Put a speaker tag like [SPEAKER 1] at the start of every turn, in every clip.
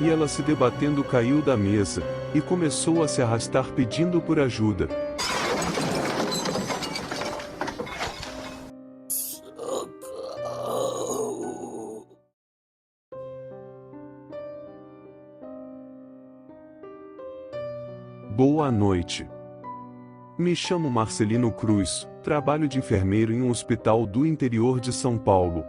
[SPEAKER 1] e ela se debatendo caiu da mesa, e começou a se arrastar pedindo por ajuda. Boa noite. Me chamo Marcelino Cruz, trabalho de enfermeiro em um hospital do interior de São Paulo.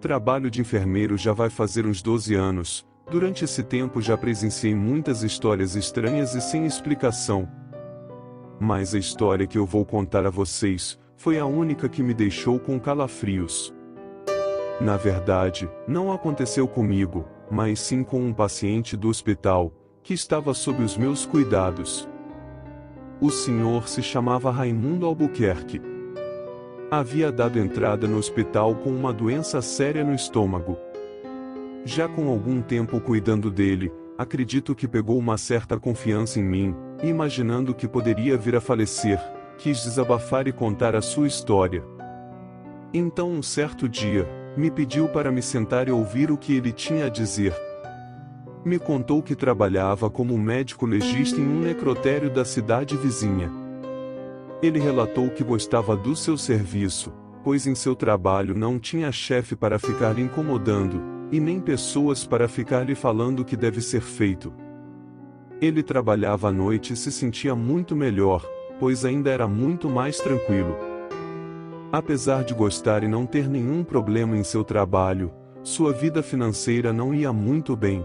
[SPEAKER 1] Trabalho de enfermeiro já vai fazer uns 12 anos. Durante esse tempo já presenciei muitas histórias estranhas e sem explicação. Mas a história que eu vou contar a vocês foi a única que me deixou com calafrios. Na verdade, não aconteceu comigo, mas sim com um paciente do hospital, que estava sob os meus cuidados. O senhor se chamava Raimundo Albuquerque. Havia dado entrada no hospital com uma doença séria no estômago. Já com algum tempo cuidando dele, acredito que pegou uma certa confiança em mim, e imaginando que poderia vir a falecer, quis desabafar e contar a sua história. Então um certo dia, me pediu para me sentar e ouvir o que ele tinha a dizer. Me contou que trabalhava como médico legista em um necrotério da cidade vizinha. Ele relatou que gostava do seu serviço, pois em seu trabalho não tinha chefe para ficar lhe incomodando, e nem pessoas para ficar lhe falando o que deve ser feito. Ele trabalhava à noite e se sentia muito melhor, pois ainda era muito mais tranquilo. Apesar de gostar e não ter nenhum problema em seu trabalho, sua vida financeira não ia muito bem.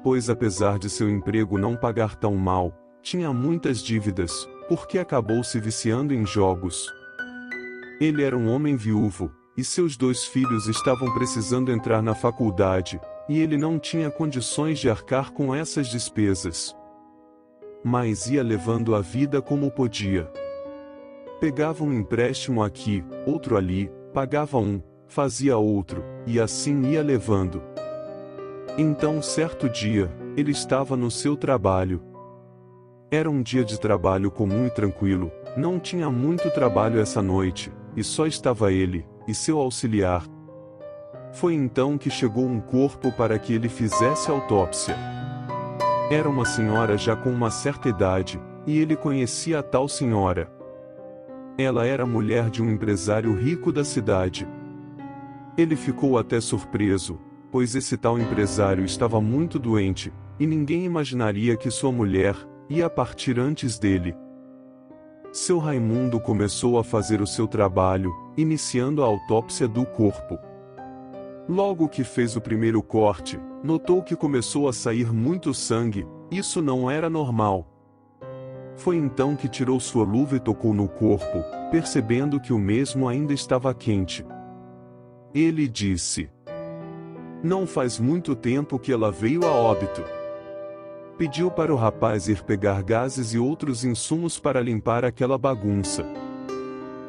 [SPEAKER 1] Pois apesar de seu emprego não pagar tão mal, tinha muitas dívidas, porque acabou se viciando em jogos. Ele era um homem viúvo, e seus 2 filhos estavam precisando entrar na faculdade, e ele não tinha condições de arcar com essas despesas. Mas ia levando a vida como podia. Pegava um empréstimo aqui, outro ali, pagava um, fazia outro, e assim ia levando. Então certo dia, ele estava no seu trabalho. Era um dia de trabalho comum e tranquilo, não tinha muito trabalho essa noite, e só estava ele, e seu auxiliar. Foi então que chegou um corpo para que ele fizesse autópsia. Era uma senhora já com uma certa idade, e ele conhecia a tal senhora. Ela era mulher de um empresário rico da cidade. Ele ficou até surpreso, pois esse tal empresário estava muito doente, e ninguém imaginaria que sua mulher ia partir antes dele. Seu Raimundo começou a fazer o seu trabalho, iniciando a autópsia do corpo. Logo que fez o primeiro corte, notou que começou a sair muito sangue, isso não era normal. Foi então que tirou sua luva e tocou no corpo, percebendo que o mesmo ainda estava quente. Ele disse: "Não faz muito tempo que ela veio a óbito." Pediu para o rapaz ir pegar gases e outros insumos para limpar aquela bagunça.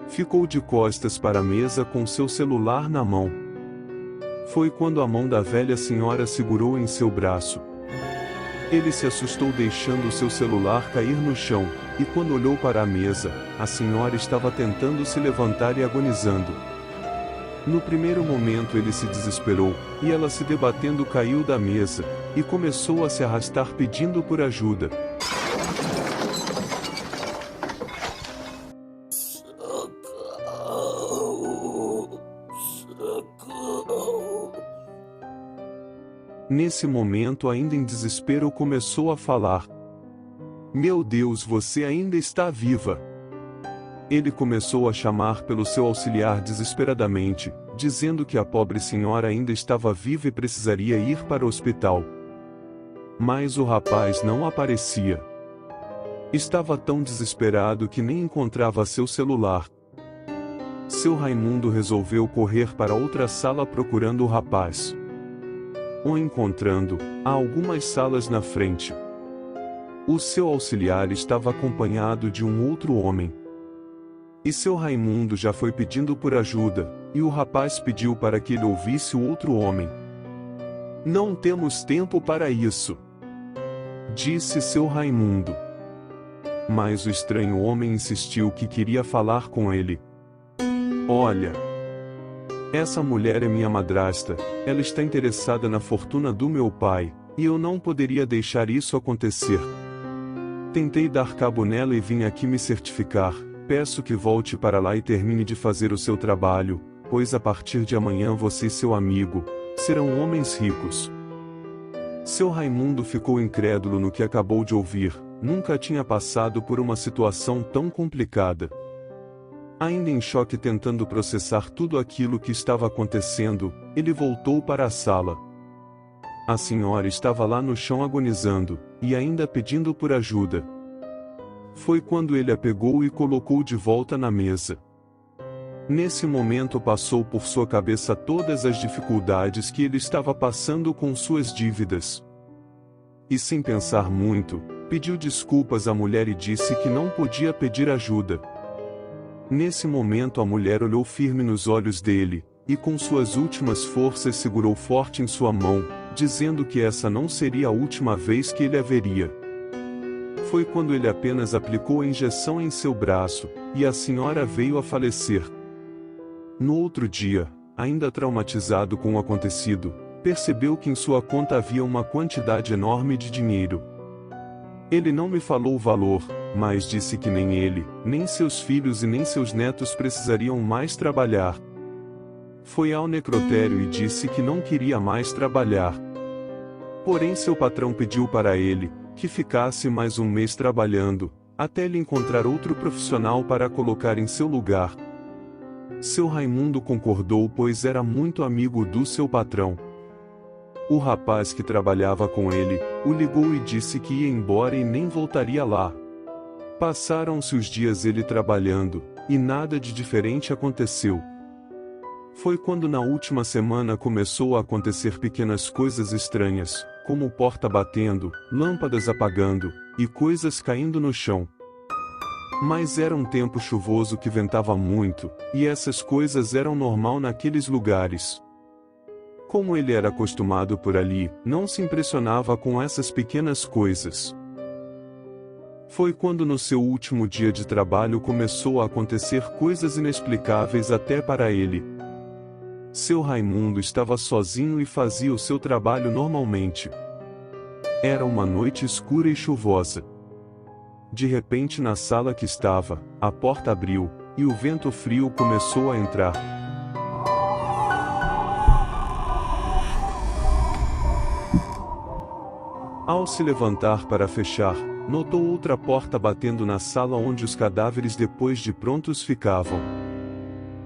[SPEAKER 1] Ficou de costas para a mesa com seu celular na mão. Foi quando a mão da velha senhora segurou em seu braço. Ele se assustou deixando seu celular cair no chão, e quando olhou para a mesa, a senhora estava tentando se levantar e agonizando. No primeiro momento ele se desesperou, e ela se debatendo caiu da mesa, e começou a se arrastar pedindo por ajuda. Nesse momento, ainda em desespero, começou a falar: "Meu Deus, você ainda está viva!" Ele começou a chamar pelo seu auxiliar desesperadamente, dizendo que a pobre senhora ainda estava viva e precisaria ir para o hospital. Mas o rapaz não aparecia. Estava tão desesperado que nem encontrava seu celular. Seu Raimundo resolveu correr para outra sala procurando o rapaz. O encontrando, há algumas salas na frente. O seu auxiliar estava acompanhado de um outro homem. E seu Raimundo já foi pedindo por ajuda, e o rapaz pediu para que ele ouvisse o outro homem. "Não temos tempo para isso", disse seu Raimundo. Mas o estranho homem insistiu que queria falar com ele. "Olha, Essa mulher é minha madrasta, ela está interessada na fortuna do meu pai, e eu não poderia deixar isso acontecer. Tentei dar cabo nela e vim aqui me certificar. Peço que volte para lá e termine de fazer o seu trabalho, pois a partir de amanhã você e seu amigo serão homens ricos. Seu Raimundo ficou incrédulo no que acabou de ouvir, nunca tinha passado por uma situação tão complicada. Ainda em choque tentando processar tudo aquilo que estava acontecendo, ele voltou para a sala. A senhora estava lá no chão agonizando, e ainda pedindo por ajuda. Foi quando ele a pegou e colocou de volta na mesa. Nesse momento passou por sua cabeça todas as dificuldades que ele estava passando com suas dívidas. E sem pensar muito, pediu desculpas à mulher e disse que não podia pedir ajuda. Nesse momento a mulher olhou firme nos olhos dele, e com suas últimas forças segurou forte em sua mão, dizendo que essa não seria a última vez que ele a veria. Foi quando ele apenas aplicou a injeção em seu braço, e a senhora veio a falecer. No outro dia, ainda traumatizado com o acontecido, percebeu que em sua conta havia uma quantidade enorme de dinheiro. Ele não me falou o valor, mas disse que nem ele, nem seus filhos e nem seus netos precisariam mais trabalhar. Foi ao necrotério e disse que não queria mais trabalhar. Porém seu patrão pediu para ele que ficasse mais um mês trabalhando, até ele encontrar outro profissional para colocar em seu lugar. Seu Raimundo concordou, pois era muito amigo do seu patrão. O rapaz que trabalhava com ele o ligou e disse que ia embora e nem voltaria lá. Passaram-se os dias ele trabalhando, e nada de diferente aconteceu. Foi quando na última semana começou a acontecer pequenas coisas estranhas, como porta batendo, lâmpadas apagando, e coisas caindo no chão. Mas era um tempo chuvoso que ventava muito, e essas coisas eram normal naqueles lugares. Como ele era acostumado por ali, não se impressionava com essas pequenas coisas. Foi quando no seu último dia de trabalho começou a acontecer coisas inexplicáveis até para ele. Seu Raimundo estava sozinho e fazia o seu trabalho normalmente. Era uma noite escura e chuvosa. De repente na sala que estava, a porta abriu, e o vento frio começou a entrar. Ao se levantar para fechar, notou outra porta batendo na sala onde os cadáveres depois de prontos ficavam.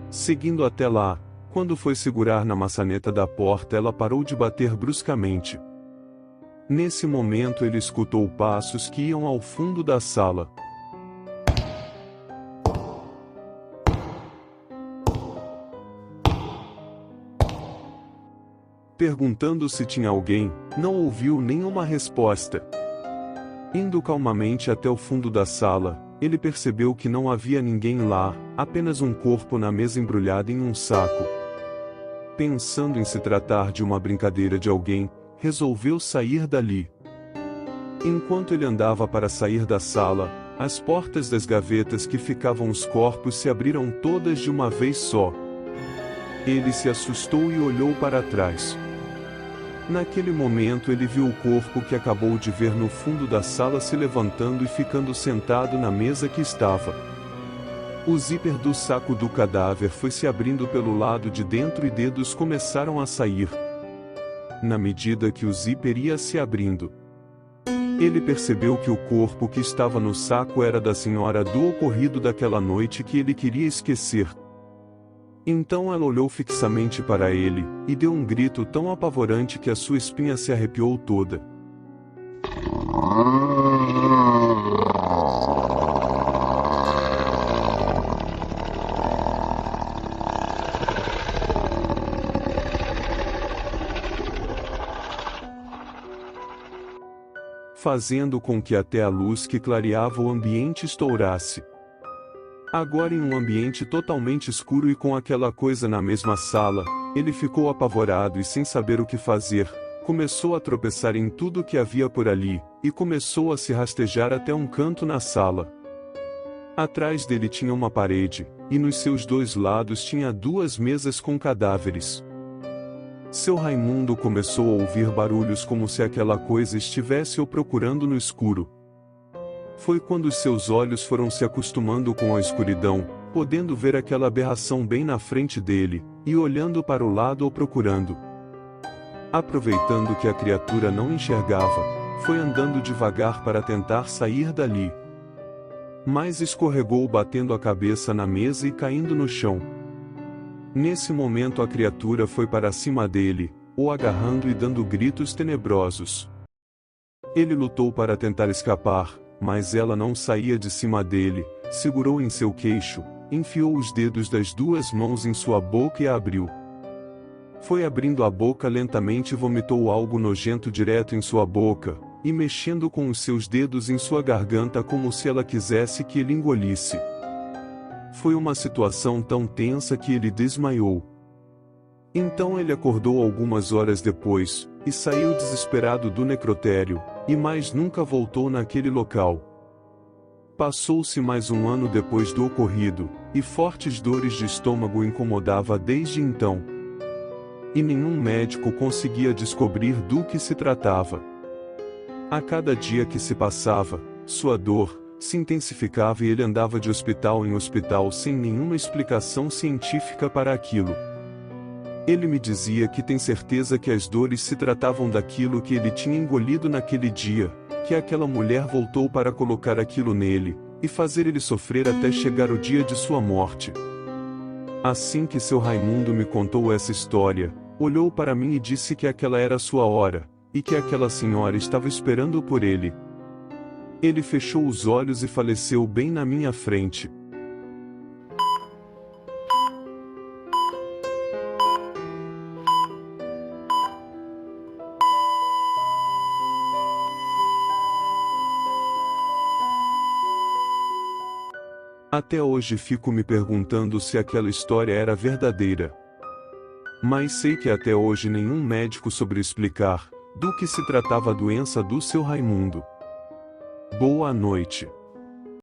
[SPEAKER 1] Seguindo até lá, quando foi segurar na maçaneta da porta, ela parou de bater bruscamente. Nesse momento ele escutou passos que iam ao fundo da sala. Perguntando se tinha alguém, não ouviu nenhuma resposta. Indo calmamente até o fundo da sala, ele percebeu que não havia ninguém lá, apenas um corpo na mesa embrulhado em um saco. Pensando em se tratar de uma brincadeira de alguém, resolveu sair dali. Enquanto ele andava para sair da sala, as portas das gavetas que ficavam os corpos se abriram todas de uma vez só. Ele se assustou e olhou para trás. Naquele momento ele viu o corpo que acabou de ver no fundo da sala se levantando e ficando sentado na mesa que estava. O zíper do saco do cadáver foi se abrindo pelo lado de dentro e dedos começaram a sair. Na medida que o zíper ia se abrindo, ele percebeu que o corpo que estava no saco era da senhora do ocorrido daquela noite que ele queria esquecer. Então ela olhou fixamente para ele, e deu um grito tão apavorante que a sua espinha se arrepiou toda. Fazendo com que até a luz que clareava o ambiente estourasse. Agora em um ambiente totalmente escuro e com aquela coisa na mesma sala, ele ficou apavorado e sem saber o que fazer, começou a tropeçar em tudo que havia por ali, e começou a se rastejar até um canto na sala. Atrás dele tinha uma parede, e nos seus dois lados tinha duas mesas com cadáveres. Seu Raimundo começou a ouvir barulhos como se aquela coisa estivesse o procurando no escuro. Foi quando seus olhos foram se acostumando com a escuridão, podendo ver aquela aberração bem na frente dele, e olhando para o lado o procurando. Aproveitando que a criatura não enxergava, foi andando devagar para tentar sair dali. Mas escorregou batendo a cabeça na mesa e caindo no chão. Nesse momento a criatura foi para cima dele, o agarrando e dando gritos tenebrosos. Ele lutou para tentar escapar, mas ela não saía de cima dele, segurou em seu queixo, enfiou os dedos das duas mãos em sua boca e a abriu. Foi abrindo a boca lentamente e vomitou algo nojento direto em sua boca, e mexendo com os seus dedos em sua garganta como se ela quisesse que ele engolisse. Foi uma situação tão tensa que ele desmaiou. Então ele acordou algumas horas depois, e saiu desesperado do necrotério, e mais nunca voltou naquele local. Passou-se mais um ano depois do ocorrido, e fortes dores de estômago incomodava desde então. E nenhum médico conseguia descobrir do que se tratava. A cada dia que se passava, sua dor se intensificava e ele andava de hospital em hospital sem nenhuma explicação científica para aquilo. Ele me dizia que tem certeza que as dores se tratavam daquilo que ele tinha engolido naquele dia, que aquela mulher voltou para colocar aquilo nele, e fazer ele sofrer até chegar o dia de sua morte. Assim que seu Raimundo me contou essa história, olhou para mim e disse que aquela era a sua hora, e que aquela senhora estava esperando por ele. Ele fechou os olhos e faleceu bem na minha frente. Até hoje fico me perguntando se aquela história era verdadeira. Mas sei que até hoje nenhum médico soube explicar do que se tratava a doença do seu Raimundo. Boa noite.